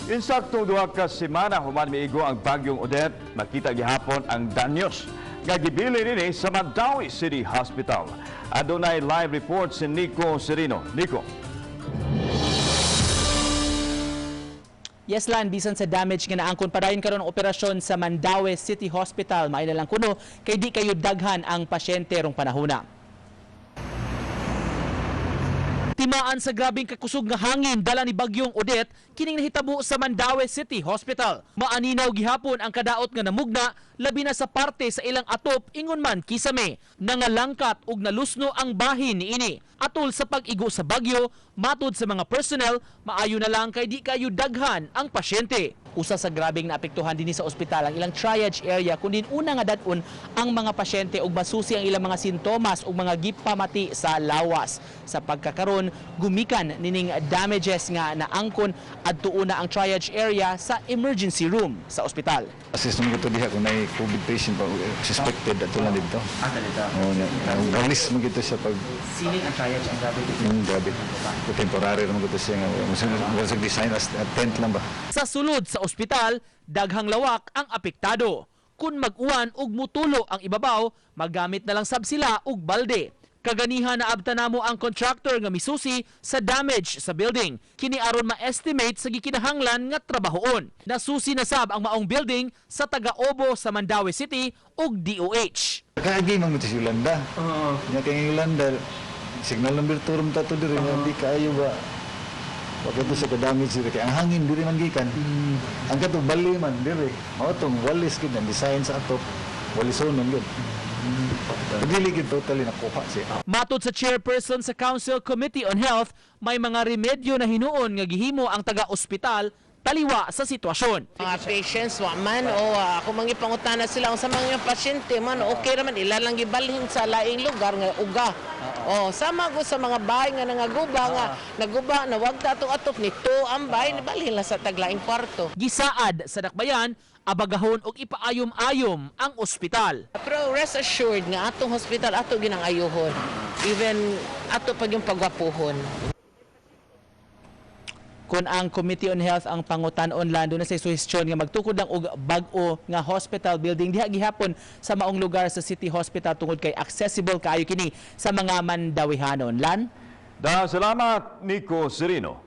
Insaktong duha ka semana human miigo ang bagyong Odette, makita gihapon ang danyos nga gibili nini sa Mandawi City Hospital. Adunay live report si Nico Serino. Nico. Yes, Lan, bisan sa damage nga naangkon padayon karon ang operasyon sa Mandawi City Hospital, maila lang kuno kay di kayo daghan ang pasyente rong panahona. Timaan sa grabing kakusog nga hangin dala ni bagyong Odette kining nahitabo sa Mandawi City Hospital. Maaninaw gihapon ang kadaot nga namugna labi na sa parte sa ilang atop ingon man kisame. Nangalangkat ug nalusno ang bahin niini. Atol sa pag-igo sa bagyo, matud sa mga personnel, maayo na lang kay di kayo daghan ang pasyente. Usa sa grabing naapektuhan dinhi sa ospital ang ilang triage area kundi una nga dadon ang mga pasyente ug masusi ang ilang mga sintomas ug mga gipamati sa lawas. Sa pagkakaron, gumikan nining damages nga naangkon adto una ang triage area sa emergency room sa ospital. Assessment ko to diha kung may COVID patient pa suspected ato lang dito. Dito. Oh, galis mo gito siya pag Sining ang triage ang grabe dito. grabe. Temporary mo gito siya nga musig design as tent lang ba. Sa sulod sa ospital, daghang lawak ang apektado. Kung mag-uwan ug mutulo ang ibabaw, magamit na lang sab sila og balde. Kaganihan na abta namo ang contractor nga misusi sa damage sa building. Kini aron ma-estimate sa gikinahanglan nga trabahoon. Nasusi na sab ang maong building sa taga-Obo sa Mandawi City ug DOH. Kaagi man mo si Yolanda. Nya kay Yolanda signal number turm tato diri nga di kaayo ba. Pagkato sa damage diri kay ang hangin diri man gikan. Ang kato bali man diri. Mao tong walis gid ang design sa atop. Walisonon gid. Dili gid totally nakuha siya. Matod sa chairperson sa Council Committee on Health, may mga remedyo na hinuon nga gihimo ang taga-ospital taliwa sa sitwasyon. Mga patients wa man o ako mangipangutana sila sa mga pasyente man okay ra man ila lang gibalhin sa laing lugar nga uga. Sama ko sa mga bahay nga naguba na wag tato atop nito ang bahay ni balhin la sa taglaing kwarto. Gisaad sa dakbayan, abagahon og ipaayom-ayom ang ospital. Pero rest assured nga atong hospital ato ginang ayuhon. Even ato pag yung pagwapuhon. Kung ang Committee on Health ang pangutan-on lando na sa suhestyon nga magtukod lang og bag-o nga hospital building diha gihapon sa maong lugar sa City Hospital tungod kay accessible kaayo kini sa mga Mandawihanon. Lan? Salamat Nico Serino.